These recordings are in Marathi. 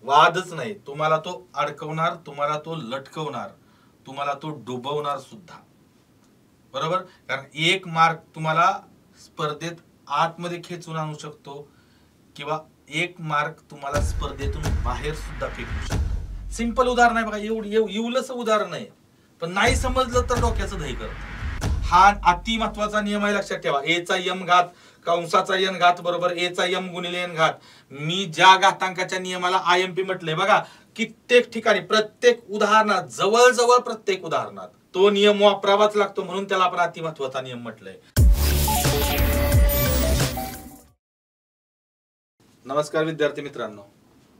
वादच नाही. तुम्हाला तो अडकवणार, तुम्हाला तो लटकवणार, तुम्हाला तो डुबवणार सुद्धा. बरोबर. कारण 1 मार्क तुम्हाला स्पर्धेत आतमध्ये खेचून आणू शकतो किंवा 1 मार्क तुम्हाला स्पर्धेतून बाहेर सुद्धा फेकू शकतो. सिंपल उदाहरण आहे बघा. एवढंच उदाहरण आहे, पण नाही समजलं तर डोक्याचं दही करत. हा अति महत्वाचा नियम आहे, लक्षात ठेवा. ए चा यम घात कंसाचा यन घात बरोबर ए चा यम गुणिले एन घात. मी ज्या घातांकाच्या नियमाला आयएमपी म्हटलंय बघा, कित्येक ठिकाणी प्रत्येक उदाहरणात, जवळजवळ प्रत्येक उदाहरणात तो नियम वापरावाच लागतो, म्हणून त्याला आपण अति महत्वाचा नियम म्हटलंय. नमस्कार विद्यार्थी मित्रांनो,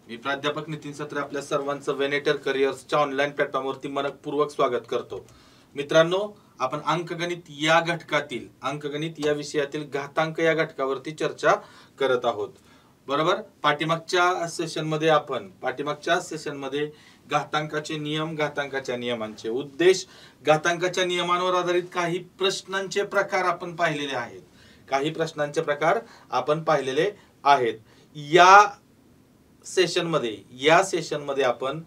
मी प्राध्यापक नितीन सत्रे आपल्या सर्वांचं वेनेटर करिअर्सच्या ऑनलाईन प्लॅटफॉर्मवरती मनपूर्वक स्वागत करतो. मित्रांनो, आपण अंकगणित या घटकातील, अंकगणित या विषयातील घातांक या घटकावरती चर्चा करत आहोत. बरोबर. पाठीमागच्या सेशनमध्ये घातांकाचे नियम, घातांकाच्या नियमांचे उद्देश, घातांकाच्या नियमांवर आधारित काही प्रश्नांचे प्रकार आपण पाहिलेले आहेत. काही प्रश्नांचे प्रकार आपण पाहिलेले आहेत. या सेशनमध्ये आपण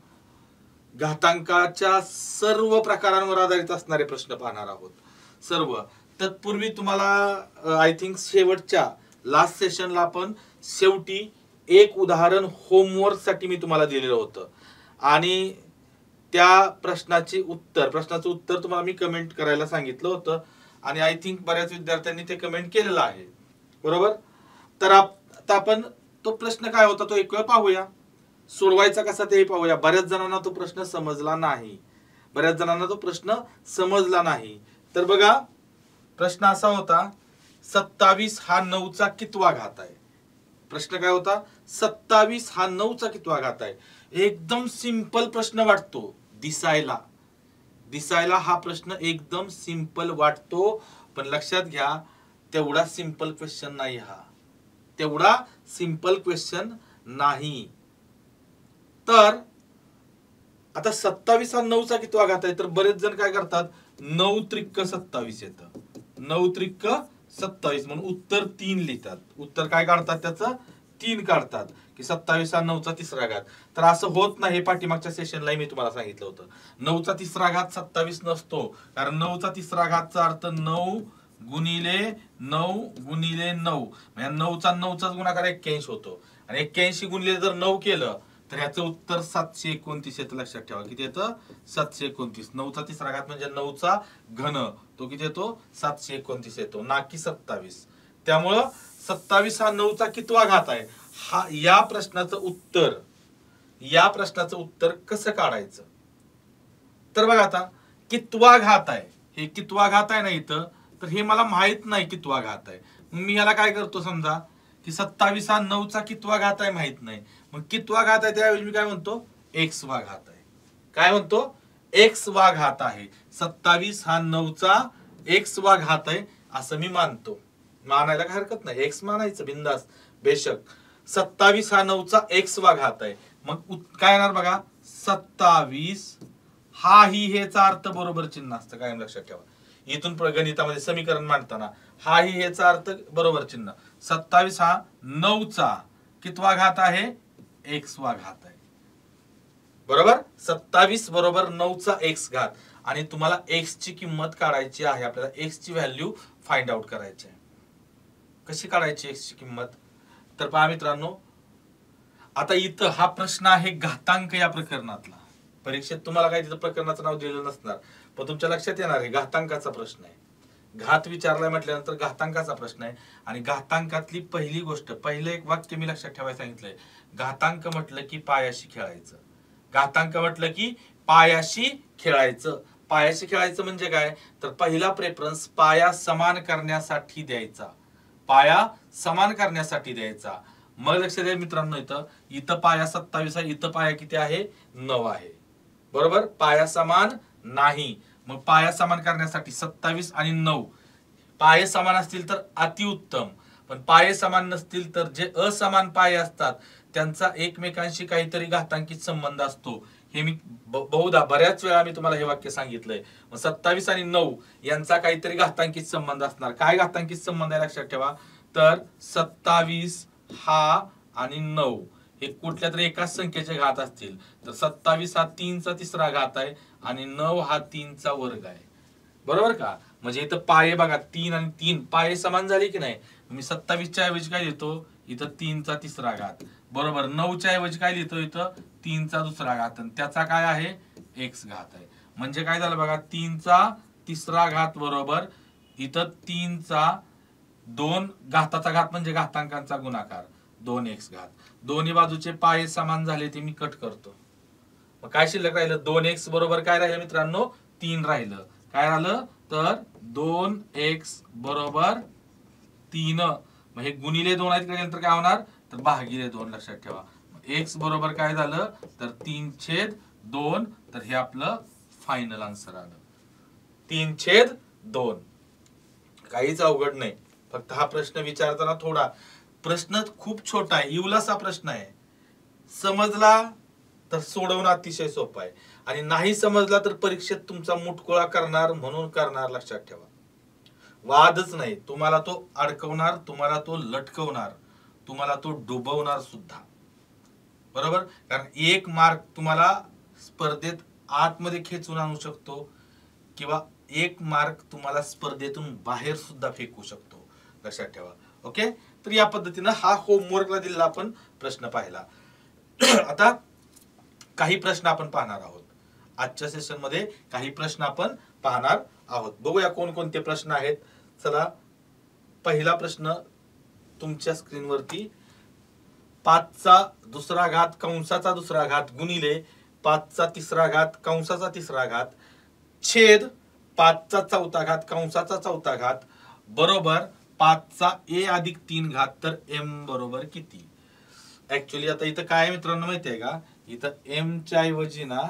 घातांकाच्या सर्व प्रकारांवर आधारित असणारे प्रश्न पाहणार आहोत. सर्व. तत्पूर्वी तुम्हाला आय थिंक शेवटच्या लास्ट सेशनला आपण शेवटी एक उदाहरण होमवर्क साठी मी तुम्हाला दिलेलं होतं आणि त्या प्रश्नाचं उत्तर तुम्हाला मी कमेंट करायला सांगितलं होतं आणि आय थिंक बऱ्याच विद्यार्थ्यांनी ते कमेंट केलेलं आहे. बरोबर. तर आता आपण तो प्रश्न काय होता तो एक वेळ पाहूया. सोडवायचा कसा ते पाहूया. बऱ्याच जणांना तो प्रश्न समजला नाही. तर बघा, प्रश्न असा होता, 27 हा 9चा कितवा घात आहे. प्रश्न काय होता, 27 हा 9चा कितवा घात आहे. एकदम सिंपल प्रश्न वाटतो दिसायला हा प्रश्न एकदम सिंपल वाटतो, पण लक्षात घ्या तेवढा सिंपल क्वेश्चन नाही. तेवढा सिंपल क्वेश्चन नाही. तर आता 27 हा 9चा कितवा घात आहे. तर बरेच जण काय करतात, 9 त्रिक 27 येतं. 9 त्रिक 27 म्हणून उत्तर 3 लिहितात. उत्तर काय काढतात, त्याचं 3 काढतात की 27 हा 9चा तिसरा घात. तर असं होत नाही. पाठीमागच्या सेशनला मी तुम्हाला सांगितलं होतं 9चा तिसरा घात 27 नसतो. कारण 9चा तिसरा घातचा अर्थ 9 गुणिले 9 गुणिले 9. म्हणजे 9चा 9चाच गुणाकार 81 होतो आणि 81 गुणिले जर 9 केलं तर ह्याचं उत्तर 729 येतं. लक्षात ठेवा किती येतं, 729. 9चा तिसरा घात म्हणजे 9चा घन, तो किती येतो, 729 येतो, ना की 27. त्यामुळं 27 हा 9चा कितवा घात आहे. या प्रश्नाचं उत्तर कसं काढायचं. तर बघा, आता कितवा घात आहे, हे कितवा घात आहे ना इथं, तर हे मला माहित नाही कितवा घात आहे. मी याला काय करतो, समजा की 27 हा 9चा कितवा घात आहे माहित नाही, मग कितवा घात आहे त्याऐवजी मी काय म्हणतो, एक्स वा घात आहे. काय म्हणतो, एक्स वा घात आहे. 27 हा 9चा एक्स वा घात आहे असं मी मानतो. मानायला काय हरकत नाही, एक्स मानायचं बिंदास, बेशक. 27 हा 9चा एक्स वा घात आहे. मग काय येणार बघा, 27 हा ही हेचा अर्थ बरोबर चिन्ह असतं, काय लक्षात ठेवा. इथून गणितामध्ये समीकरण मांडताना हा ही हेचा अर्थ बरोबर चिन्ह. 27 हा 9चा कितवा घात आहे, एक्स वा घात आहे. बरोबर. 27 बरोबर 9चा एक्स घात. आणि तुम्हाला एक्स ची किंमत काढायची आहे. आपल्याला एक्स ची व्हॅल्यू फाइंड आउट करायची आहे. कशी काढायची एक्स ची किंमत, तर पहा मित्रांनो, आता इथं हा प्रश्न आहे घातांक या प्रकरणातला. परीक्षेत तुम्हाला काही तिथं प्रकरणाचं नाव दिलेलं नसणार, पण तुमच्या लक्षात येणार आहे घातांकाचा प्रश्न आहे. घात विचारलाय म्हटल्यानंतर घातांकाचा प्रश्न आहे. आणि घातांकातली पहिली गोष्ट, पहिलं एक वाक्य मी लक्षात ठेवायला सांगितलंय, घातांक म्हटलं की पायाशी खेळायचं. घातांक म्हटलं की पायाशी खेळायचं. पायाशी खेळायचं म्हणजे काय, तर पहिला प्रेफरन्स पाया समान करण्यासाठी द्यायचा. पाया समान करण्यासाठी द्यायचा. मग लक्षात द्या मित्रांनो, इथं पाया 27 आहे, इथं पाया किती आहे, 9 आहे. बरोबर. पाया समान नाही, मग पाया समान करण्यासाठी 27 आणि 9 पाये समान असतील तर अतिउत्तम, पण पाये समान नसतील तर जे असमान पाये असतात त्यांचा एकमेकांशी काहीतरी घातांकित संबंध असतो. हे मी बहुधा बऱ्याच वेळा मी तुम्हाला हे वाक्य सांगितलंय. मग 27 आणि 9 यांचा काहीतरी घातांकित संबंध असणार. काय घातांकित संबंध आहे लक्षात ठेवा, तर 27 हा आणि 9 हे कुठल्या तरी एकाच संख्येचे घात असतील तर 27 हा 3 चा तिसरा घात आहे आणि 9 हा 3 चा वर्ग आहे. बरोबर का? म्हणजे इथं पाये बघा 3 आणि 3 पाये समान झाले की नाही. मी 27 च्या ऐवजी काय लिहितो इथं 3 चा तिसरा घात बरोबर 9 च्या ऐवजी काय लिहितो इथं 3 चा दुसरा घात आणि त्याचा काय आहे x घात आहे. म्हणजे काय झालं बघा 3 चा तिसरा घात बरोबर इथं 3 चा 2 घाताचा घात म्हणजे घातांकांचा गुणाकार 2x घात. दोन्ही बाजूचे पाये समान झाले ते मी कट करतो. मग काय शिल्लक राहिलं 2x बरोबर काय राहिलं मित्रांनो 3 राहिलं. काय राहिलं तर 2x बरोबर 3. मग हे गुणिले 2 आहेत गेल्यानंतर काय होणार तर भागिले 2 लक्षात ठेवा. x बरोबर काय झालं तर 3/2 तर हे आपलं फायनल आन्सर आलं 3/2. काहीच अवघड नाही. फक्त हा प्रश्न विचारताना थोडा प्रश्न खूप छोटा आहे इवलासा प्रश्न आहे. समजला तर सोडवणं अतिशय सोपं आहे आणि नाही समजला तर परीक्षेत तुमचा मुटकुळा करणार म्हणून करणार लक्षात ठेवा. वादच नाही तुम्हाला तो अडकवणार तुम्हाला तो लटकवणार तुम्हाला तो डुबवणार सुद्धा. बरोबर कारण 1 मार्क तुम्हाला स्पर्धेत आतमध्ये खेचून आणू शकतो किंवा 1 मार्क तुम्हाला स्पर्धेतून बाहेर सुद्धा फेकू शकतो लक्षात ठेवा. ओके तर या पद्धतीनं हा होमवर्कला दिलेला आपण प्रश्न पाहिला. आता काही प्रश्न आपण पाहणार आहोत आजच्या सेशन मध्ये काही प्रश्न आपण पाहणार आहोत. बघूया कोणकोणते प्रश्न आहेत. चला पहिला प्रश्न तुमच्या स्क्रीनवरती 5 चा दुसरा घात कंसाचा दुसरा घात गुणिले 5 चा तिसरा घात कंसाचा तिसरा घात छेद 5 चा चौथा घात कंसाचा चौथा घात बरोबर 5 चा a अधिक 3 घात तर m बरोबर किती. ऍक्च्युअली आता इथं काय मित्रांनो माहिती आहे का इथं m च्या ऐवजी ना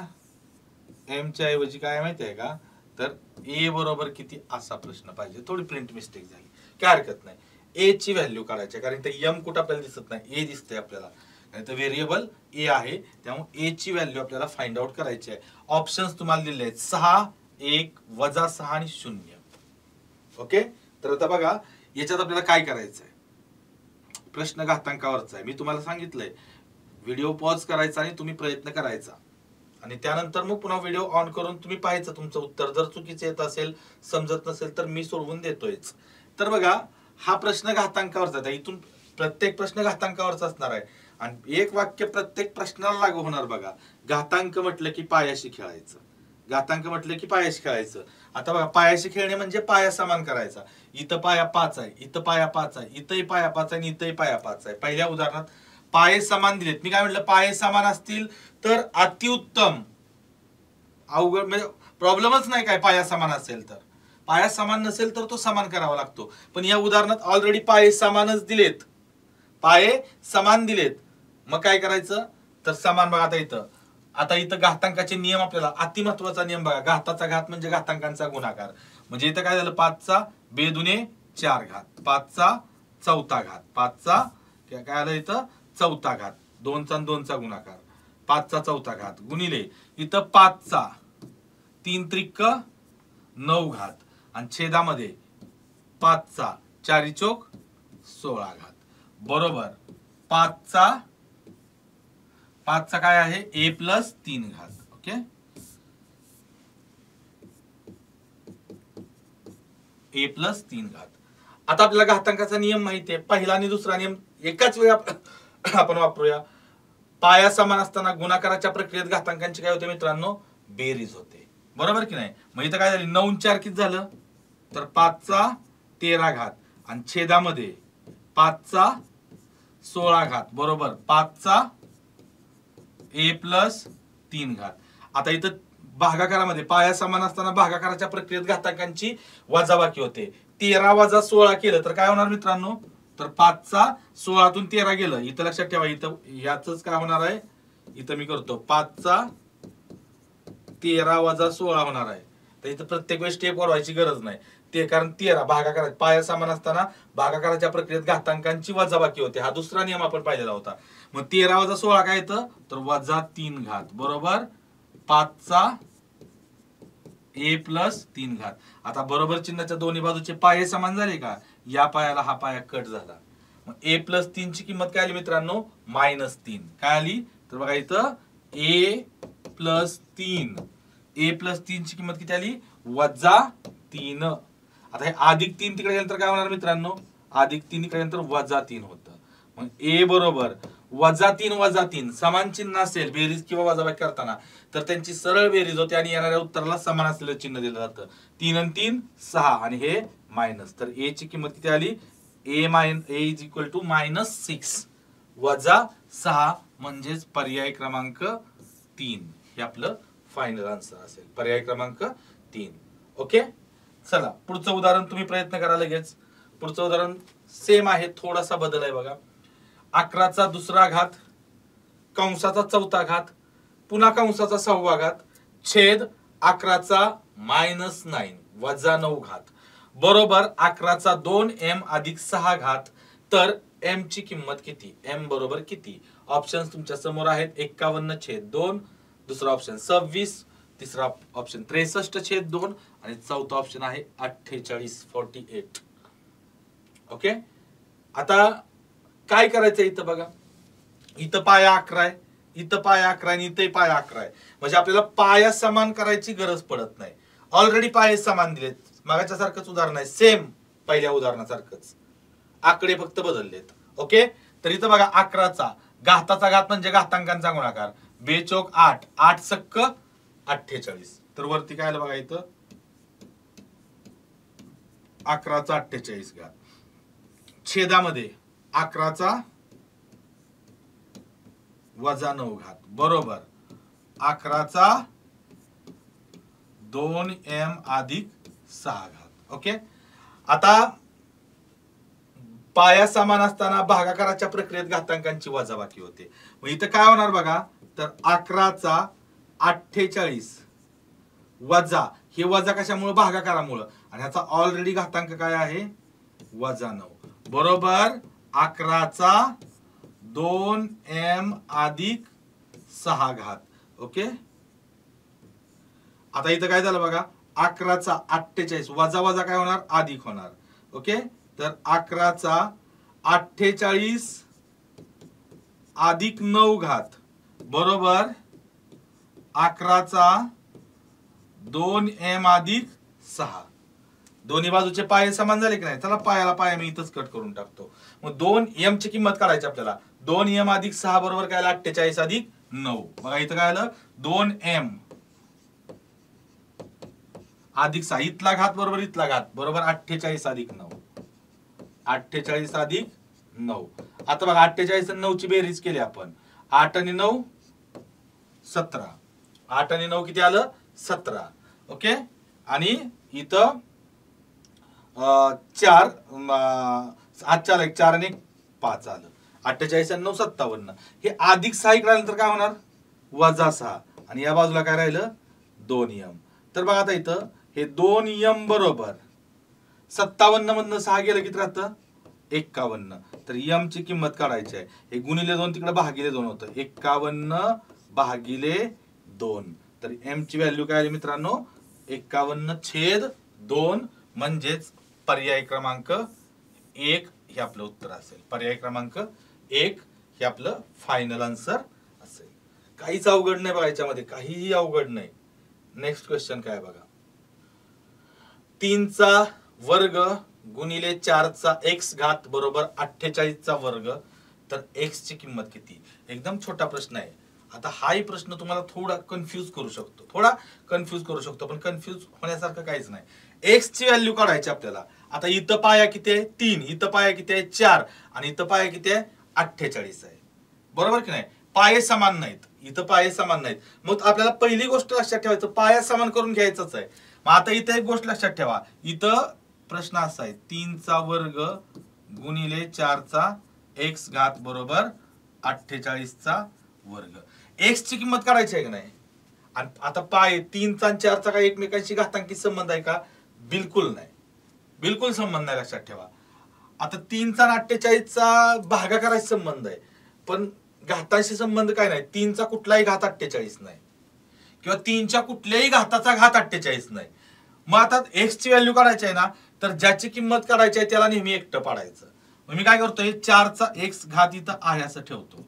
m च्या ऐवजी काय माहिती आहे का तर a बरोबर किती असा प्रश्न पाहिजे. थोडी प्रिंट मिस्टेक झाली काय हरकत नाही. a ची व्हॅल्यू काढायची कारण इथे m कुठं आपल्याला दिसत नाही a दिसते आपल्याला आणि इथं व्हेरिएबल a आहे त्यामुळे a ची व्हॅल्यू आपल्याला फाइंड आउट करायची आहे. ऑप्शन्स तुम्हाला दिलेले आहेत 6 1 -6 आणि 0. ओके तर आता बघा याच्यात आपल्याला काय करायचं आहे. प्रश्न घातांकावरचा आहे. मी तुम्हाला सांगितलंय व्हिडिओ पॉज करायचा आणि तुम्ही प्रयत्न करायचा आणि त्यानंतर मग पुन्हा व्हिडिओ ऑन करून तुम्ही पाहायचं तुमचं उत्तर. जर चुकीचं येत असेल समजत नसेल तर मी सोडवून देतोयच. तर बघा हा प्रश्न घातांकावरचा आहे. इथून प्रत्येक प्रश्न घातांकावरचा असणार आहे आणि एक वाक्य प्रत्येक प्रश्नाला लागू होणार. बघा घातांक म्हटलं की पायाशी खेळायचं घातांक म्हटलं की पायाशी खेळायचं. आता बघा पायाशी खेळणे म्हणजे पाया समान करायचा. इथं पाया 5 आहे इथं पाया 5 आहे इथंही पाया 5 आहे आणि इथंही पाया 5 आहे. पहिल्या उदाहरणात पाये समान दिलेत. मी काय म्हटलं पाये समान असतील तर अतिउत्तम. अवघड म्हणजे प्रॉब्लेमच नाही काय पाया समान असेल तर. पाया समान नसेल तर तो समान करावा लागतो. पण या उदाहरणात ऑलरेडी पाये समानच दिलेत पाये समान दिलेत मग काय करायचं तर समान. बघा आता इथं घातांकाचे नियम आपल्याला अति महत्वाचा नियम बघा. घाताचा घात म्हणजे घातांकांचा गुणाकार. म्हणजे इथं काय झालं 5 चा 2 दुने 4 घात 5 चा चौथा घात 5 चा काय आलं इथं चौथा घात 2 चा 2 चा गुणाकार 5 चा चौथा घात गुणिले इथं 5 चा 3 त्रिक 9 घात आणि छेदामध्ये 5 चा 4 चौक 16 घात बरोबर 5 चा काय आहे a + 3 घात. ओके a + 3 घात. आता आपल्याला घातांकाचा नियम माहिती आहे. पहिला आणि दुसरा नियम एकाच वेळी आपण वापरूया. पाया समान असताना गुणाकाराच्या प्रक्रियेत घातांकांची काय होते मित्रांनो बेरीज होते. बरोबर की नाही. मग इथं काय झालं 9 4 किती झालं तर 5 चा 13 घात आणि छेदामध्ये 5 चा 16 घात बरोबर 5 चा a + 3 घात. आता इथं भागाकारामध्ये पाया समान असताना भागाकाराच्या प्रक्रियेत घातांकांची वजाबाकी होते. 13 - 16 केलं तर काय होणार मित्रांनो तर 5 चा 16 तून 13 गेलं. इथं लक्षात ठेवा इथं याच काय होणार आहे इथं मी करतो 5 चा 13 - 16 होणार आहे. तर इथं प्रत्येक वेळेस स्टेप वाढवायची गरज नाही ते कारण 13 भागाकारात पाया समान असताना भागाकाराच्या प्रक्रियेत घातांकांची वजाबाकी होते. हा दुसरा नियम आपण पाहिलेला होता. मग 13 - 16 काय येतं तर -3 घात बरोबर 5 चा a + 3 घात. आता बरोबर चिन्हाच्या दोन्ही बाजूचे पाये समान झाले का या पायाला हा पाया कट झाला. मग ए प्लस 3 ची किंमत काय आली मित्रांनो -3 काय आली तर बघा इथं ए प्लस 3 ची किंमत किती आली -3 आता हे +3 तिकडे गेल्यानंतर काय होणार मित्रांनो +3 इकडे गेल्यानंतर -3 होतं मग ए बरोबर -3 समान चिन्ह असेल बेरीज किंवा वजाबाकी करताना तर त्यांची सरळ बेरीज होते आणि येणाऱ्या उत्तराला समान असलेलं चिन्ह दिलं जातं 3 आणि 3 6 आणि हे मायनस तर ए ची किंमत किती आली ए इज इक्वल टू -6 -6 म्हणजेच पर्याय क्रमांक 3 हे आपलं फायनल आन्सर असेल पर्याय क्रमांक 3 ओके चला पुढचं उदाहरण तुम्ही प्रयत्न करा लगेच पुढचं उदाहरण सेम आहे थोडासा बदल आहे बघा 11चा दुसरा घात कंसाचा चौथा घात पुन्हा कंसाचा 6वा घात छेद 11चा -9 -9 घात बरोबर 11चा 2m अधिक 6 घात तर m ची किंमत किती m बरोबर किती ऑप्शन्स तुमच्या समोर आहेत 51/2 दुसरा ऑप्शन 26 तिसरा ऑप्शन 63/2 आणि चौथा ऑप्शन आहे 48 ओके आता काय करायचं इथं बघा इथं पाया 11 आहे इथं पाया 11 आणि इथं पाया 11 आहे म्हणजे आपल्याला पाया समान करायची गरज पडत नाही ऑलरेडी पाये समान दिलेत मागाच्या सारखंच उदाहरण आहे सेम पहिल्या उदाहरणासारखंच आकडे फक्त बदललेत ओके तर इथं बघा 11चा घाताचा घात म्हणजे घातांकांचा गुणाकार 2 चौक 8 8 सक्क 48 तर वरती काय आलं बघा इथं 11चा 48 घात छेदामध्ये 11चा -9 घात बरोबर 11चा 2m अधिक 6 घात ओके आता पाया समान असताना भागाकाराच्या प्रक्रियेत घातांकांची वजाबाकी होते मग इथं काय होणार बघा तर 11चा 48 वजा हे वजा कशामुळे भागाकारामुळे आणि ह्याचा ऑलरेडी घातांक काय आहे -9 बरोबर 11चा 2m अधिक 6 घात ओके आता इथं काय झालं बघा 11चा 48 वजा वजा काय होणार अधिक होणार ओके तर 11चा 48 अधिक 9 घात बरोबर 11चा 2m अधिक 6 दोन्ही बाजूचे पाये समान झाले की नाही चला पायाला पाया मी इथंच कट करून टाकतो मग 2m ची किंमत काढायची आपल्याला 2m अधिक 6 बरोबर काय आलं 48 अधिक 9 बघा इथं काय आलं 2m अधिक 6 इथला घात बरोबर इथला घात बरोबर 48 अधिक 9 48 अधिक 9 आता बघा 48 आणि 9 ची बेरीज केली आपण 8 आणि 9 17 8 आणि 9 किती आलं 17 ओके आणि इथं 4 4 1 4 आणि 5 आलं 48 आणि 9 57 हे अधिक 6 इकडे आल्यानंतर काय होणार -6 आणि या बाजूला काय राहिलं 2m तर बघा आता इथं हे 2m बरोबर 57 मधनं 6 गेलं किती राहतं 51 तर m ची किंमत काढायची आहे हे गुणिले 2 तिकडे भागिले 2 होतं 51/2 तर m ची व्हॅल्यू काय आली मित्रांनो 51/2 म्हणजेच पर्याय क्रमांक 1 हे आपलं उत्तर असेल पर्याय क्रमांक 1 हे आपलं फायनल आन्सर असेल काहीच अवघड नाही बघा याच्यामध्ये काहीही अवघड नाही नेक्स्ट क्वेश्चन काय बघा 3 चा वर्ग गुणिले 4 चा x घात बरोबर 48 चा वर्ग तर x ची किंमत किती एकदम छोटा प्रश्न आहे आता हाही प्रश्न तुम्हाला थोडा कन्फ्यूज करू शकतो पण कन्फ्यूज होण्यासारखं काहीच नाही x ची व्हॅल्यू काढायची आपल्याला आता इथं पाया किती आहे 3 इथं पाया किती आहे 4 आणि इथं पाया किती आहे 48 आहे बरोबर की नाही पाये समान नाहीत इथं पाये समान नाहीत मग आपल्याला पहिली गोष्ट लक्षात ठेवायचं पाया समान करून घ्यायचंच आहे मग आता इथं एक गोष्ट लक्षात ठेवा इथं प्रश्न असा आहे 3 चा वर्ग गुणिले 4 चा x घात बरोबर 48 चा वर्ग x ची किंमत काढायची आहे की नाही आणि आता पाय 3 चा आणि 4 चा काय एकमेकांशी घातांकी संबंध आहे का बिलकुल नाही बिलकुल संबंध नाही लक्षात ठेवा आता 3 चा आणि 48 चा भागाकाराशी संबंध आहे पण घातांशी संबंध काय नाही 3 चा कुठलाही घात 48 नाही किंवा 3 च्या कुठल्याही घाताचा घात 48 नाही मग आता x ची व्हॅल्यू काढायची आहे ना तर ज्याची किंमत काढायची आहे त्याला नेहमी एकटं पाडायचं मग मी काय करतोय 4चा x घात इथं आहे असं ठेवतो.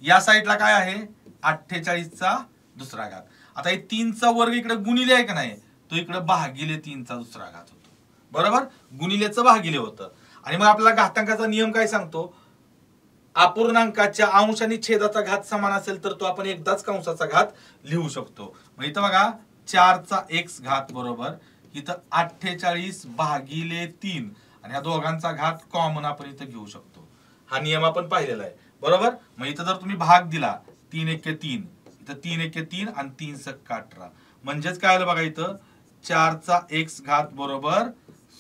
या साईडला काय आहे 48चा दुसरा घात. आता हे 3चा वर्ग इकडे गुणिले आहे का नाही, तो इकडे भागिले 3चा दुसरा घात होतो. बरोबर, गुणिलेचं भागिले होतं. आणि मग आपल्याला घातांकाचा नियम काय सांगतो, अपूर्णांकाच्या अंश आणि छेदाचा घात समान असेल तर तो आपण एकदाच कंसाचा घात लिहू शकतो. मग इथं बघा 4चा x घात बरोबर इथं 48 भागिले 3 आणि ह्या दोघांचा घात कॉमन आपण इथं घेऊ शकतो. हा नियम आपण पाहिलेला आहे. बरोबर, मग इथं जर तुम्ही भाग दिला 3 एके 3, इथं 3 एके 3 आणि 3 सक्का 18, म्हणजेच काय आलं बघा इथं 4चा x घात बरोबर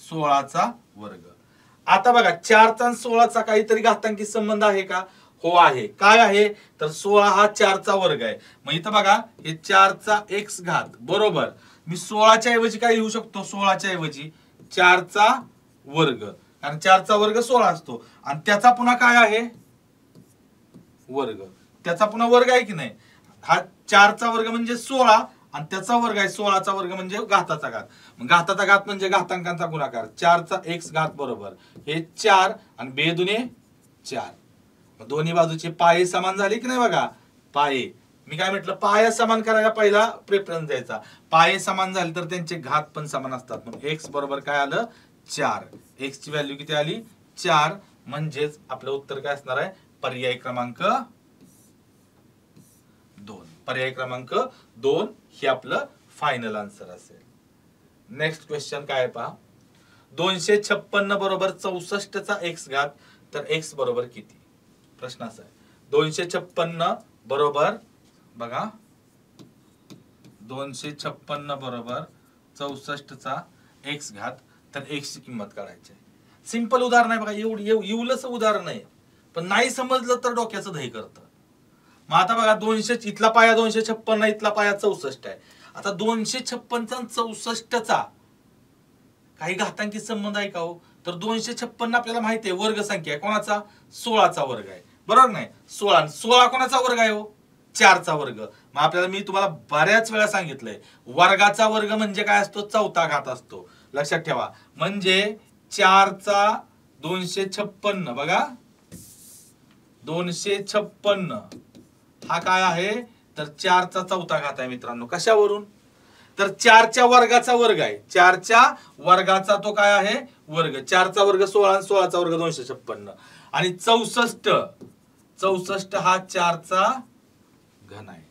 16चा वर्ग. आता बघा 4चा आणि 16चा काहीतरी घातांकी संबंध आहे का? हो आहे. काय आहे तर 16 हा 4चा वर्ग आहे. मग इथं बघा हे 4चा x घात बरोबर मी 16च्या ऐवजी काय लिहू शकतो, 16च्या ऐवजी 4चा वर्ग, कारण 4चा वर्ग 16 असतो आणि त्याचा पुन्हा काय आहे वर्ग, त्याचा पुन्हा वर्ग आहे की नाही. हा 4चा वर्ग म्हणजे 16 आणि त्याचा वर्ग आहे 16चा वर्ग म्हणजे घाताचा घात. मग घाताचा घात म्हणजे घातांकांचा गुणाकार. 4चा x घात बरोबर हे 4 आणि बे दुने 4. मग दोन्ही बाजूचे पाये समान झाले की नाही बघा. पाये मी काय म्हटलं, पाया समान करायला पहिला प्रेफरन्स द्यायचा. पाये समान झाले तर त्यांचे घात पण समान असतात. मग x बरोबर काय आलं 4. x ची व्हॅल्यू किती आली 4. म्हणजेच आपलं उत्तर काय असणार आहे पर्याय क्रमांक 2. पर्याय क्रमांक 2 हे आपलं फायनल आन्सर असेल. नेक्स्ट क्वेश्चन काय पहा, 256 बरोबर 64चा x घात तर x बरोबर किती. प्रश्न असा आहे 256 बरोबर बघा 256 बरोबर 64चा x घात तर x ची किंमत काढायची आहे. सिंपल उदाहरण आहे बघा, एवढंच उदाहरण आहे पण नाही समजलं तर डोक्याचं दही करतं. मग आता बघा 200 इथला पाया 256 इथला पाया 64 आहे. आता 256चा आणि 64चा काही घातांकी संबंध आहे का हो, तर 256 आपल्याला माहिती आहे वर्ग संख्या आहे कोणाचा 16चा वर्ग आहे. बरोबर नाही, 16 कोणाचा वर्ग आहे हो 4चा वर्ग. मग आपल्याला मी तुम्हाला बऱ्याच वेळा सांगितलंय वर्गाचा वर्ग म्हणजे काय असतो चौथा घात असतो. लक्षात ठेवा, म्हणजे 4चा 256 बघा 256 हा काय आहे तर 4चा चौथा घात आहे मित्रांनो. कशावरून तर 4च्या वर्गाचा वर्ग आहे. 4च्या वर्गाचा तो काय आहे वर्ग. 4चा वर्ग 16 आणि 16चा वर्ग 256 आणि 64 हा 4चा घन आहे.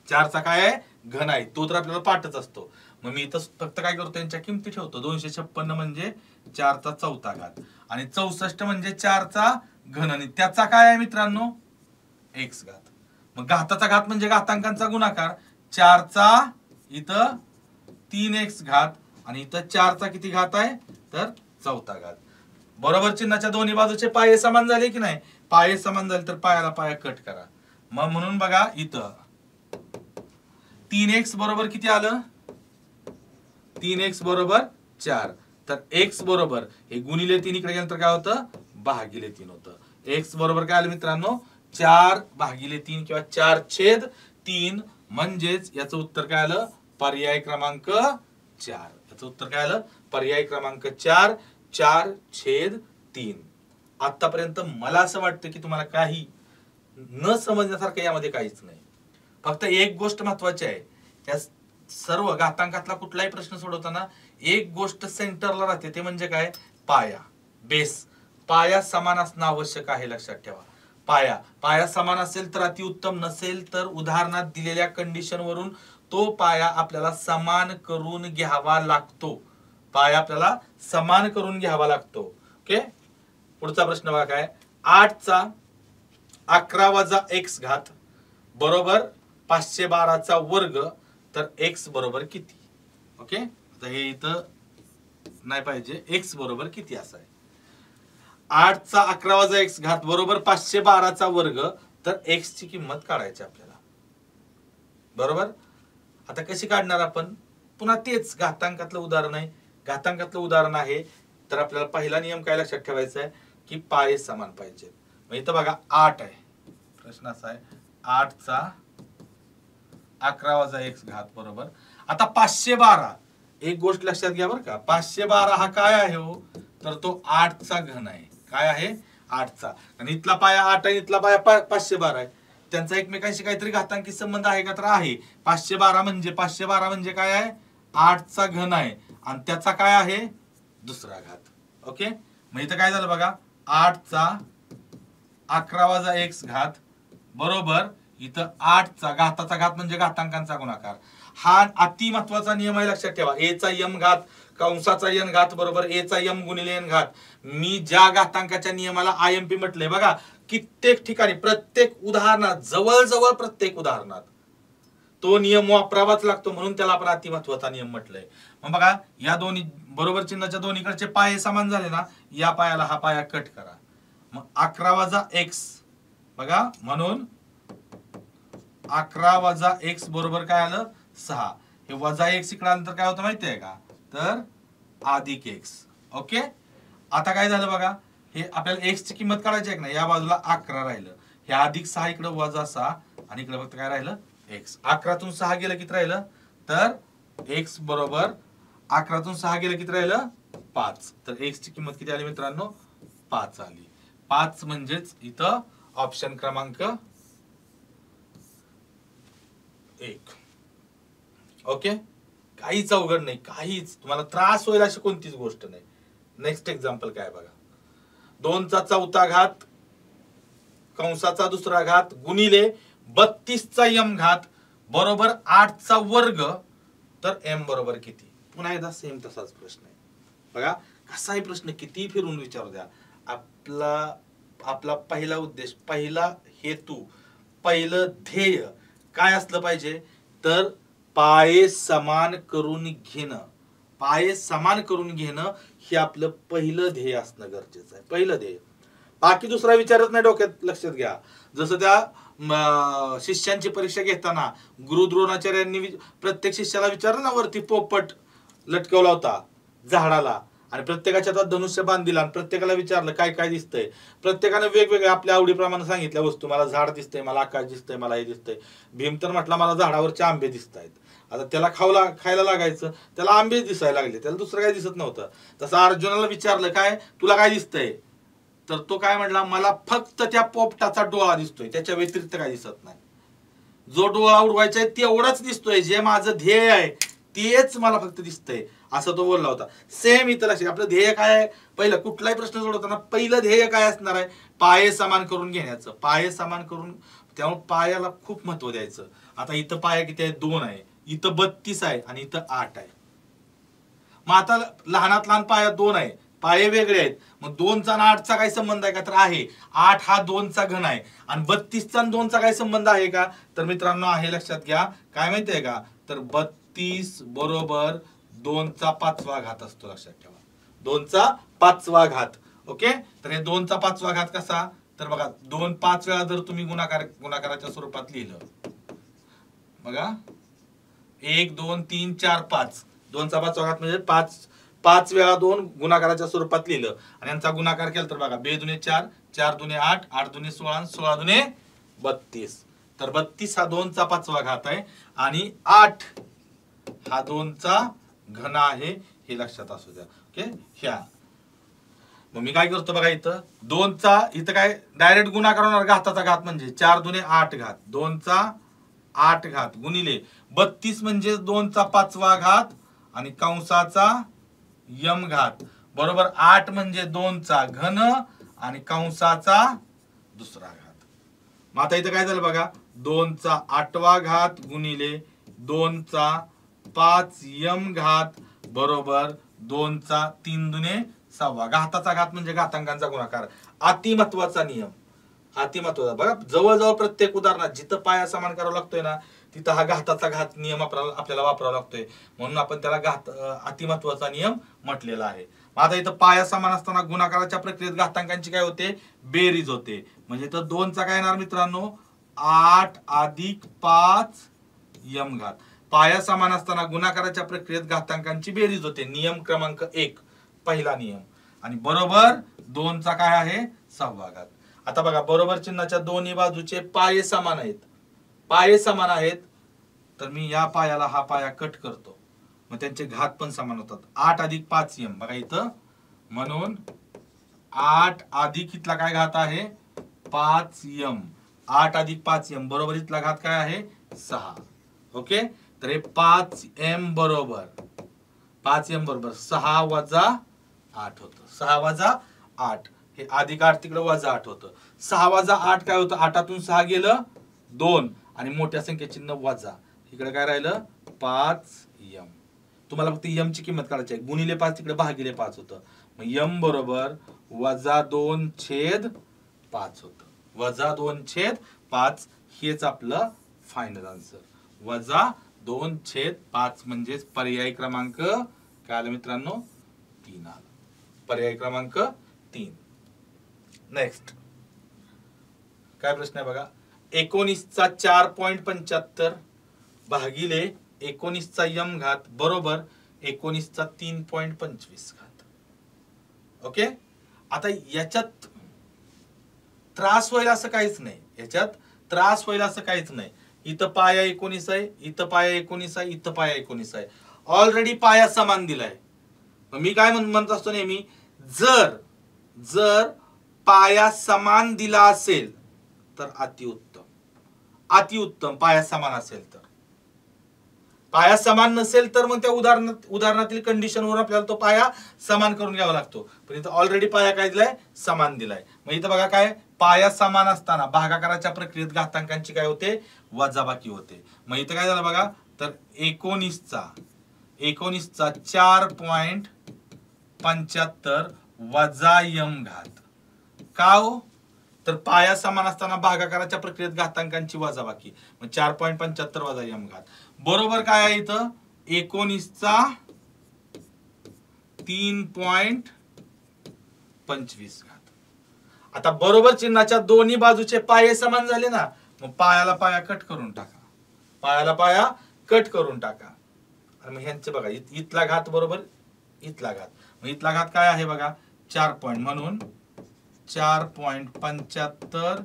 4चा काय आहे घन आहे. तो तर आपल्याला पाठच असतो. मग मी इथं फक्त काय करतो यांच्या किमती ठेवतो. 256 म्हणजे 4चा चौथा घात आणि 64 म्हणजे 4चा घन आणि त्याचा काय आहे मित्रांनो x घात. मग घाताचा घात म्हणजे घातांकांचा गुणाकार. 4चा इथं 3x घात आणि इथं 4चा किती घात आहे तर चौथा घात. बरोबर चिन्हाच्या दोन्ही बाजूचे पाये समान झाले की नाही. पाये समान झाले तर पायाला पाया कट करा. मग म्हणून बघा इथं 3x बरोबर किती आलं 3x बरोबर 4. तर x बरोबर हे गुणिले 3 इकडे गेलं तर काय होतं भागिले 3 होतं. x बरोबर काय आलं मित्रांनो 4 भागिले 3 किंवा 4/3 म्हणजेच याचं उत्तर काय आलं पर्याय क्रमांक 4. याचं उत्तर काय आलं पर्याय क्रमांक 4. 4/3. आतापर्यंत मला असं वाटतं की तुम्हाला काही न समजण्यासारखं यामध्ये काहीच नाही. फक्त एक गोष्ट महत्वाची आहे, या सर्व घातांकातला कुठलाही प्रश्न सोडवताना एक गोष्ट सेंटरला राहते, ते म्हणजे काय पाया बेस. पाया समान असणं आवश्यक आहे. लक्षात ठेवा पाया समान असेल तर अतिउत्तम, नसेल तर उदाहरणात दिलेल्या कंडिशन वरून तो पाया आपल्याला समान करून घ्यावा लागतो. पाया आपल्याला समान करून घ्यावा लागतो. ओके, पुढचा प्रश्न बघा काय 8चा 11 वजा x घात बरोबर 512चा वर्ग तर x बरोबर किती. ओके, आता हे इथं नाही पाहिजे, x बरोबर किती असं आहे. 8चा 11 वजा x घात बरोबर 512चा वर्ग तर x ची किंमत काढायची आपल्याला. बरोबर, आता कशी काढणार आपण, पुन्हा तेच घातांकातलं उदाहरण आहे. घातांकातलं उदाहरण आहे तर आपल्याला पहिला नियम काय लक्षात ठेवायचा आहे की पाये समान पाहिजे. मग इथं बघा 8 आहे. प्रश्न असा आहे 8चा 11 वजा x घात बरोबर आता 512. एक गोष्ट लक्षात घ्या बरं का, 512 हा काय आहे हो तर तो 8चा घन आहे. काय आहे 8चा, आणि इथला पाया 8 आहे, इथला पाया 512 आहे. त्यांचा एकमेकांशी काहीतरी घातांकी संबंध आहे का, तर आहे. 512 म्हणजे काय आहे, 8चा घन आहे आणि त्याचा काय आहे, दुसरा घात. ओके, मग इथं काय झालं बघा, 8चा 11 - x घात बरोबर इथं 8चा घाताचा घात म्हणजे घातांकांचा गुणाकार. हा अति महत्वाचा नियम आहे, लक्षात ठेवा. a चा m घात कंसाचा n घात बरोबर a चा m गुणिले n घात. मी ज्या घातांकाच्या नियमाला IMP म्हटलंय बघा, कित्येक ठिकाणी प्रत्येक उदाहरणात, जवळजवळ प्रत्येक उदाहरणात तो नियम वापरावाच लागतो, म्हणून त्याला आपण अति महत्वाचा नियम म्हटलंय. मग बघा, या दोन्ही बरोबर चिन्हाच्या दोन्हीकडचे पाये समान झाले ना, या पायाला हा पाया कट करा. मग 11 - x बघा, म्हणून 11 - x बरोबर काय आलं, 6. हे वजा x इकडे आलं तर काय होतं माहिती आहे का, तर अधिक x. ओके, आता काय झालं बघा, हे आपल्याला x ची किंमत काढायची आहे ना, या बाजूला 11 राहिलं, हे अधिक 6 इकडे वजा 6 आणि इकडे फक्त काय राहिलं, x. 11 तून 6 गेलं किती राहिलं, तर x बरोबर 11 तून 6 गेलं किती राहिलं, 5. तर x ची किंमत किती आली मित्रांनो, 5 आली. 5 म्हणजेच इथं ऑप्शन क्रमांक 1. ओके, काहीच अवघड नाही, काहीच तुम्हाला त्रास होईल अशी कोणतीच गोष्ट नाही. नेक्स्ट एक्झाम्पल काय बघा, 2चा 4था घात कंसाचा दुसरा घात गुणिले 32चा m घात बरोबर 8चा वर्ग, तर m बरोबर किती. पुन्हा एकदा सेम तसाच प्रश्न आहे बघा, कसाही प्रश्न किती फिरून विचारू द्या, आपला पहिला उद्देश, पहिला हेतू, पहिलं ध्येय काय असलं पाहिजे, तर पाये समान करून घेणं. पाये समान करून घेणं हे आपलं पहिलं ध्येय असणं गरजेचं आहे, पहिलं ध्येय. बाकी दुसरा विचारच नाही डोक्यात, लक्षात घ्या. जसं त्या शिष्यांची परीक्षा घेताना गुरु द्रोणाचार्यांनी प्रत्येक शिष्याला विचारलं ना, वरती पोपट लटकवला होता झाडाला आणि प्रत्येकाच्या हातात धनुष्य बाण दिला आणि प्रत्येकाला विचारलं काय काय दिसतंय. प्रत्येकाने वेगवेगळ्या आपल्या आवडीप्रमाणे सांगितल्या वस्तू, मला झाड दिसतंय, मला आकाश दिसतंय, मला हे दिसतंय. भीम तर म्हटला मला झाडावरचे आंबे दिसत आहेत. आता त्याला खायला लागायचं, त्याला आंबे दिसायला लागले, त्याला दुसरं काही दिसत नव्हतं. तसं अर्जुनाला विचारलं काय तुला काय दिसतंय, तर तो काय म्हटला, मला फक्त त्या पोपटाचा डोळा दिसतोय, त्याच्या व्यतिरिक्त काही दिसत नाही. जो डोळा उडवायचा आहे तेवढाच दिसतोय, जे माझं ध्येय आहे तेच मला फक्त दिसतंय, असं तो बोलला होता. सेम इथं लक्षात, आपलं ध्येय काय आहे, पहिलं कुठलाही प्रश्न सोडवताना पहिलं ध्येय काय असणार आहे, पाये समान करून घेण्याचं. पाये समान करून, त्यामुळे पायाला खूप महत्व द्यायचं. आता इथं पाया किती आहे, 2 आहे, इथं 32 आहे आणि इथं 8 आहे. मग आता लहानात लहान पाया 2 आहे, पाये वेगळे आहेत, मग 2चा आणि 8चा काही संबंध आहे का, तर आहे. 8 हा 2चा घन आहे आणि 32चा आणि 2चा काही संबंध आहे का, तर मित्रांनो आहे, लक्षात घ्या. काय माहितीये का, तर 32 बरोबर 2चा 5वा घात असतो, लक्षात ठेवा, 2चा 5वा घात. ओके, तर हे 2चा 5वा घात कसा, तर बघा 2 5 वेळा जर तुम्ही गुणाकाराच्या स्वरूपात लिहिलं बघा, 1 2 3 4 5, 2चा 5वा घात म्हणजे 5 वेळा 2 गुणाकाराच्या स्वरूपात लिहिलं आणि यांचा गुणाकार केला तर बघा, 2 दुने 4, 4 दुने 8, 8 दुने 16, 16 दुने 32. तर 32 हा 2चा 5वा घात आहे आणि 8 हा 2चा घन आहे, हे लक्षात असू द्या. ओके, ह्या मग मी काय करतो बघा, इथं 2चा इथं काय डायरेक्ट गुणाकार होणार, घाताचा घात म्हणजे 4 दुने 8 घात, 2चा 8 घात गुणिले 32 म्हणजे 2चा 5वा घात आणि कंसाचा यम घात बरोबर 8 म्हणजे 2चा घन आणि कंसाचा दुसरा घात. मग आता इथं काय झालं बघा, 2चा 8वा घात गुणिले 2चा 5 यम घात बरोबर 2चा 3 दुने 6. घाताचा घात म्हणजे घातांकांचा गुणाकार. अति महत्वाचा नियम, अति महत्वाचा. बघा जवळजवळ प्रत्येक उदाहरणात जिथं पाया समान करावा लागतोय ना, तिथं हा घाताचा घात नियम आपल्याला वापरावा लागतोय, म्हणून आपण त्याला घात अति महत्वाचा नियम म्हटलेला आहे. आता इथं पाया समान असताना गुणाकाराच्या प्रक्रियेत घातांकांची काय होते, बेरीज होते. म्हणजे इथं 2चा काय येणार मित्रांनो, 8 अधिक 5 यम घात. पाया समान असताना गुणाकाराच्या प्रक्रियेत घातांकांची बेरीज होते, नियम क्रमांक 1 पहिला नियम. आणि बरोबर 2चा काय आहे, 6वा घात. आता बघा बरोबर चिन्हाच्या दोन्ही बाजूचे पाये समान आहेत, पाये समान आहेत, तर मी या पायाला हा पाया कट करतो, मग त्यांचे घात पण समान होतात. 8 अधिक 5 यम बघा इथं, म्हणून 8 अधिक इथला काय घात आहे 5m, 8 अधिक 5m बरोबर इथला घात काय आहे 6. ओके, तर हे 5m बरोबर 6 वजा 8 होतं. 6 वजा 8 हे अधिक 8 तिकडे वजा 8 होतं. 6 वजा 8 काय होतं 8तून 6 गेलं 2 आणि मोठ्या संख्येचे चिन्ह वजा, इकडे काय राहिलं 5m. तुम्हाला फक्त m ची किंमत काढायची आहे. गुणिले 5 तिकडे भागिले 5 होतं. मग m बरोबर वजा 2/5 होतं. वजा 2/5 हेच आपलं फायनल आन्सर. वजा 2/5 म्हणजेच पर्याय क्रमांक काय आला मित्रांनो 3 आला. पर्याय क्रमांक 3. नेक्स्ट काय प्रश्न आहे बघा. 19चा 4.75 भागिले 19चा m घात बरोबर 19चा 3.25 घात. ओके, आता याच्यात त्रास होईल असं काहीच नाही. याच्यात त्रास होईल असं काहीच नाही. इथं पाया 19 आहे, इथं पाया 19 आहे, इथं पाया 19 आहे. ऑलरेडी पाया समान दिलाय. मी काय म्हणत असतो नेहमी, जर पाया समान दिला असेल तर अतिउत्तम. अतिउत्तम पाया समान असेल तर. पाया समान नसेल तर मग त्या उदाहरणातील कंडिशनवर आपल्याला तो पाया समान करून घ्यावा लागतो. पण इथं ऑलरेडी पाया काय दिलाय समान दिलाय. मग इथं बघा काय पाया समान असताना भागाकाराच्या प्रक्रियेत घातांकांची काय होते वजाबाकी होते. मग इथं काय झालं बघा, तर 19चा 4.75 वजा m घात. का हो, तर पाया समान असताना भागाकाराच्या प्रक्रियेत घातांकांची वजाबाकी. मग 4.75 वजा m घात बरोबर काय आहे इथं 19चा 3.25 घात. आता बरोबर चिन्हाच्या दोन्ही बाजूचे पाये समान झाले ना, मग पायाला पाया कट करून टाका. पायाला पाया कट करून टाका. आणि मग ह्यांचे बघा इथला घात बरोबर इथला घात. मग इथला घात काय आहे बघा 4 पॉइंट, म्हणून 4.75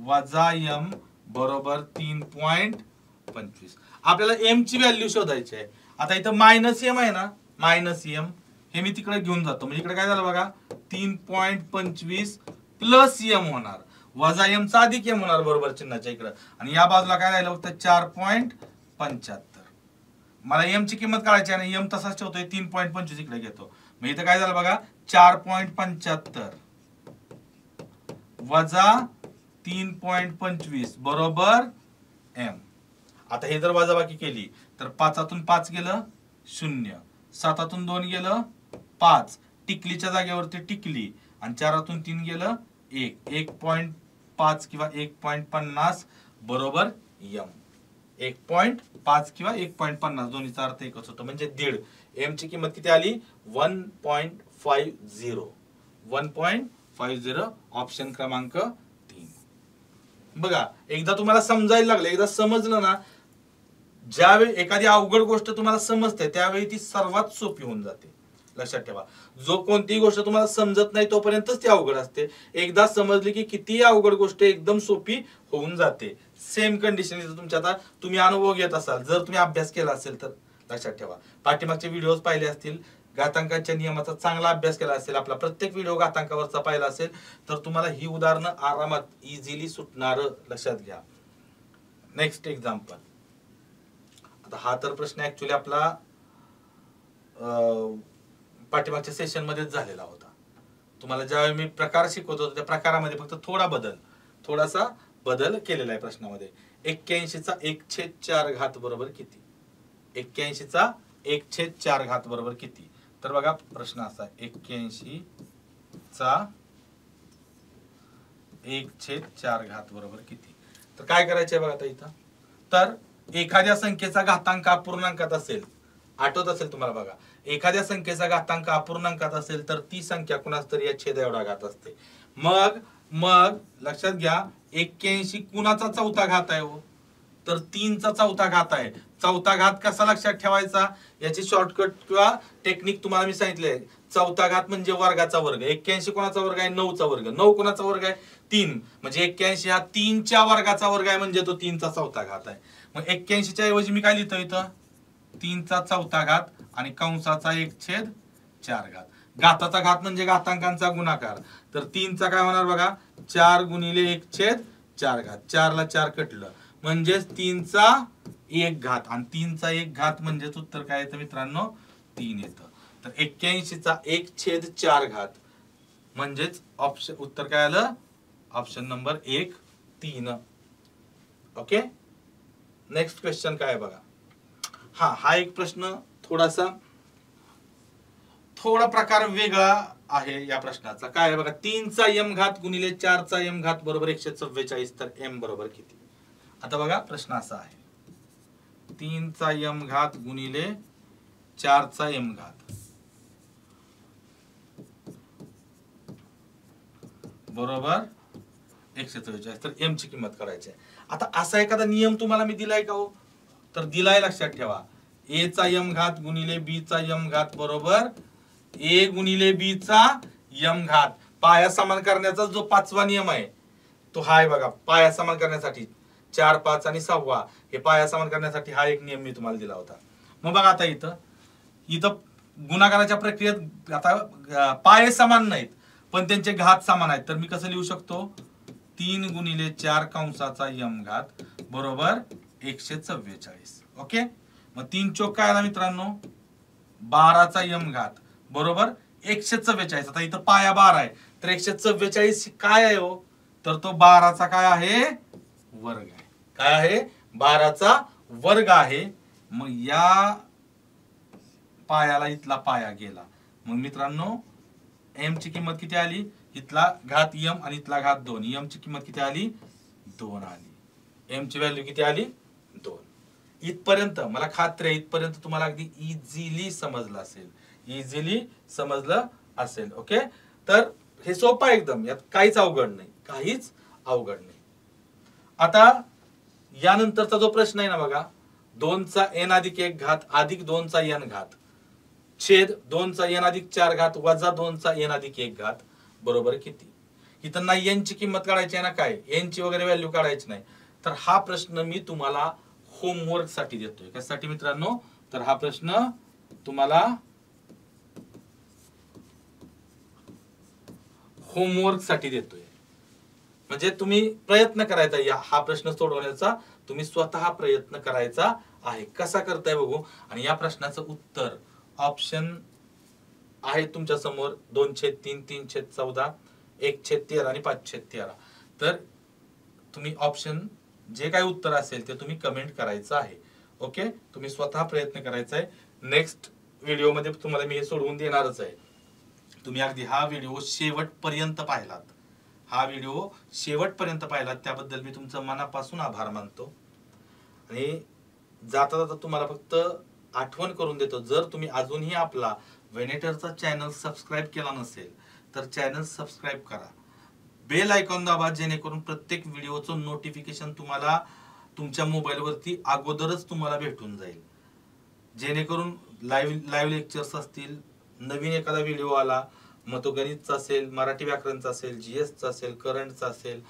वजा m बरोबर 3.25. आपल्याला m ची व्हॅल्यू शोधायची आहे. आता इथं मायनस m आहे ना, मायनस m हे मी तिकडे घेऊन जातो. म्हणजे इकडे काय झालं बघा 3.25 प्लस m होणार, वजा m चा अधिक m होणार बरोबर चिन्हाच्या इकडे. आणि या बाजूला काय राहिलं फक्त 4.75. मला m ची किंमत काढायची आणि m तसाच ठेवतोय 3.25 इकडे घेतो. मग इथं काय झालं बघा 4.75 वजा 3.25 बरोबर m. आता हे जर वजाबाकी केली तर 5तून 5 गेलं 0, 7तून 2 गेलं 5, टिकलीच्या जागेवरती टिकली, आणि 4तून 3 गेलं 1, 1.5 किंवा 1.50 बरोबर m. 1.5 किंवा 1.50 दोन्हीचा अर्थ एकच होतो, म्हणजे 1.5. m ची किंमत किती आली 1.50. 1.50 ऑप्शन क्रमांक 3. बघा एकदा तुम्हाला समजायला लागलं, एकदा समजलं ना, ज्यावेळी एखादी अवघड गोष्ट तुम्हाला समजते त्यावेळी ती सर्वात सोपी होऊन जाते. लक्षात ठेवा, जो कोणतीही गोष्ट तुम्हाला समजत नाही तोपर्यंतच ती अवघड असते. एकदा समजली की किती अवघड गोष्ट एकदम सोपी होऊन जाते. सेम कंडिशन तुमच्या आता तुम्ही अनुभव घेत असाल, जर तुम्ही अभ्यास केला असेल तर लक्षात ठेवा. पाठीमागचे व्हिडिओज पाहिले असतील, घातांकाच्या नियमाचा चांगला अभ्यास केला असेल, आपला प्रत्येक व्हिडिओ घातांकावरचा पाहिला असेल तर तुम्हाला ही उदाहरणं आरामात इझिली सुटणार. लक्षात घ्या. Next example. आता हा तर प्रश्न ऍक्च्युअली आपला पाठीमागच्या सेशन मध्येच झालेला होता. तुम्हाला ज्यावेळी मी प्रकार शिकवत होतो त्या प्रकारामध्ये फक्त थोडासा बदल केलेला आहे प्रश्नामध्ये. 81चा 1/4 घात बरोबर किती? 81चा 1/4 घात बरोबर किती? तर बघा प्रश्न असा आहे, 81चा 1/4 घात बरोबर किती? तर काय करायचंय बघा आता इथं. तर एखाद्या संख्येचा घातांक अपूर्णांकात असेल, आठवत असेल तुम्हाला बघा, एखाद्या संख्येचा घातांक अपूर्णांकात असेल तर ती संख्या कुणाच तरी या छेद एवढा घात असते. मग लक्षात घ्या 81 कुणाचा चौथा घात आहे हो? तर 3चा चौथा घात आहे. चौथा घात कसा लक्षात ठेवायचा याची शॉर्टकट किंवा टेक्निक तुम्हाला मी सांगितले. चौथा घात म्हणजे वर्गाचा वर्ग. 81 कोणाचा वर्ग आहे? 9चा वर्ग. 9 कोणाचा वर्ग आहे? 3. म्हणजे 81 हा 3च्या वर्गाचा वर्ग आहे, म्हणजे तो 3चा चौथा घात आहे. मग 81 च्या ऐवजी मी काय लिहितो इथं 3चा चौथा घात आणि कंसाचा 1/4 घात. घाताचा घात म्हणजे घातांकांचा गुणाकार. तर 3चा काय होणार बघा, 4 गुणिले 1/4 घात. 4 ला 4 कटलं म्हणजेच 3चा 1 घात, आणि 3चा 1 घात म्हणजेच उत्तर काय येतं मित्रांनो, 3 येतं. तर 81चा 1/4 घात म्हणजेच ऑप्शन उत्तर काय आलं, option number 1 3. Okay, next question काय बघा. हा एक प्रश्न थोडा प्रकार वेगळा आहे या प्रश्नाचा. काय आहे बघा, 3चा m घात गुणिले 4चा m घात बरोबर 144. तर m बरोबर किती. आता बघा प्रश्न असा आहे, 3चा m घात गुणिले 4चा m घात बरोबर 144. तर m ची किंमत करायची आहे. आता असा एखादा नियम तुम्हाला मी दिलाय का हो, तर दिलाय, लक्षात ठेवा. a चा m घात गुणिले b चा m घात बरोबर a गुणिले b चा m घात. पाया समान करण्याचा जो 5वा नियम आहे तो हा आहे बघा. पाया समान करण्यासाठी 4, 5 आणि 6 हे पाया समान करण्यासाठी हा एक नियम मी तुम्हाला दिला होता. मग बघा आता इथं गुणाकाराच्या प्रक्रियेत आता पाये समान नाहीत पण त्यांचे घात समान आहेत. तर मी कसं लिहू शकतो, 3 गुणिले 4 कंसाचा m घात बरोबर 144. ओके, मग 3 चोक काय आला मित्रांनो, 12चा m घात बरोबर 144. आता इथं पाया 12 आहे तर 144 काय आहे हो, तर तो 12चा काय आहे, वर्ग आहे. काय आहे, 12चा वर्ग आहे. मग या पायाला इथला पाया गेला. मग मित्रांनो m ची किंमत किती आली, इथला घात m आणि इथला घात 2. m ची किंमत किती आली, 2 आली. m ची व्हॅल्यू किती आली, 2. इथपर्यंत मला खात्री आहे, इथपर्यंत तुम्हाला अगदी इझिली समजलं असेल. ओके, तर हे सोपं आहे एकदम, यात काहीच अवघड नाही. आता यानंतरचा जो प्रश्न आहे ना बघा, 2चा n अधिक 1 घात अधिक 2चा n घात छेद 2चा n अधिक 4 घात वजा 2चा n अधिक 1 घात बरोबर किती. इथं ना n ची किंमत काढायची आहे ना, काय n ची वगैरे व्हॅल्यू काढायची नाही. तर हा प्रश्न मी तुम्हाला होमवर्क साठी देतोय. कशासाठी मित्रांनो, तर हा प्रश्न तुम्हाला होमवर्क साठी देतोय. म्हणजे तुम्ही प्रयत्न करायचा, हा प्रश्न सोडवण्याचा तुम्ही स्वतः प्रयत्न करायचा आहे. कसा करताय बघू. आणि या प्रश्नाचं उत्तर ऑप्शन आहे तुमच्या समोर, 2/3, 3/14, 1/13 आणि 5/13. तर तुम्ही ऑप्शन जे काही उत्तर असेल ते तुम्ही कमेंट करायचं आहे. ओके, तुम्ही स्वतः प्रयत्न करायचा आहे. नेक्स्ट व्हिडिओ मध्ये तुम्हाला मी हे सोडवून देणारच आहे. तुम्ही अगदी हा व्हिडिओ शेवटपर्यंत पाहिलात त्याबद्दल मी तुमचं मनापासून आभार मानतो. आणि जाता जाता तुम्हाला फक्त आठवण करून देतो, जर तुम्ही अजूनही आपला वेनेटरचा चॅनल सबस्क्राईब केला नसेल तर चॅनल सबस्क्राईब करा, बेल आयकॉन दाबा, जेणेकरून प्रत्येक व्हिडिओचं नोटिफिकेशन तुम्हाला तुमच्या मोबाईलवरती अगोदरच तुम्हाला भेटून जाईल. जेणेकरून लाईव्ह लेक्चर्स असतील, नवीन एखादा व्हिडिओ आला, मग तो गणितचा असेल, मराठी व्याकरणचा असेल, जीएसचा असेल, करंटचा असेल,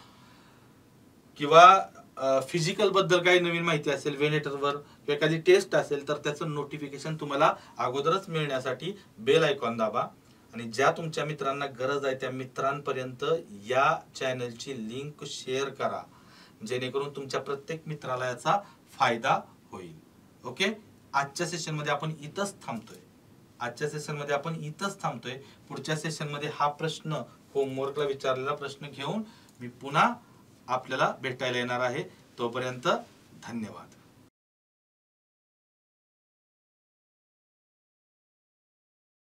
किंवा फिजिकल बद्दल काही नवीन माहिती असेल वेनेटरवर, किंवा एखादी टेस्ट असेल, तर त्याचं नोटिफिकेशन तुम्हाला अगोदरच मिळण्यासाठी बेल आयकॉन दाबा. आणि ज्या तुमच्या मित्रांना गरज आहे त्या मित्रांपर्यंत या चॅनलची लिंक शेअर करा, जेणेकरून तुमच्या प्रत्येक मित्राला याचा फायदा होईल. ओके, आजच्या सेशनमध्ये आपण इथंच थांबतोय. पुढच्या सेशनमध्ये हा प्रश्न, होमवर्कला विचारलेला प्रश्न घेऊन मी पुन्हा आपल्याला भेटायला येणार आहे. तोपर्यंत धन्यवाद.